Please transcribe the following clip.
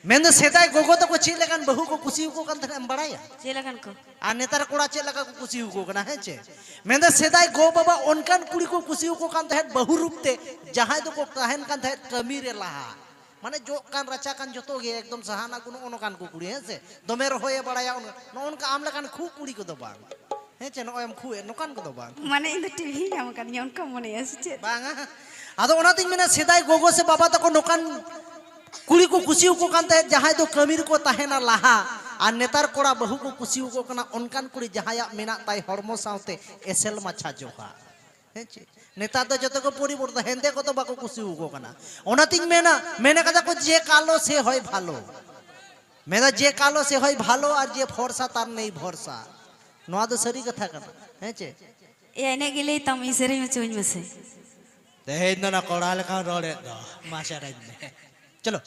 main सेदाय Gogo तको check लेकान बहु को कुसी को कान तने बड़ाया चे लगन को आ नेतार कोड़ा चेक लगा को कुसी को कना है चे मेन सेदाय गो बाबा उनकान कुड़ी को कुसी को कान तहे बहु रूपते जहां दो को कहन कान तहे कमी रे लाहा माने जो कान रचा कान जतो गे एकदम सहाना गुनो ओनो कान को कुड़ी है से दमे रहोय बड़ाया नो उनका आम लकान खू कुड़ी को दो बांग है चे नो एम खू नोकान को दो बांग माने इन टीवी नाम कान यन को मने आसे बांगा आदो ओनातिन मेना सेदाय गोगो से बाबा तको नोकान कुड़ी को कुसी को कान तहे जहां दो कमीर को तहेना लाहा आ नेतार कोड़ा बहु को कुसी को कना उनकान कुड़ी जहाया मेना ताई हरमो साउते एसेल माछा जोहा हेचे नेता तो जतो को परिवर्तन हेंदे को तो बाको कुसी को कना ओनातिन मेना मेना कदा को जे कालो से होय भालो मेना जे कालो से होय भालो और जे फरसा तार नहीं भरसा नोआ दो सरी कथा कना हेचे ए ने गेले तम इसरे में चोइन मसे ते हेन ना कोड़ा लेका रोड़े दो माशा रे चलो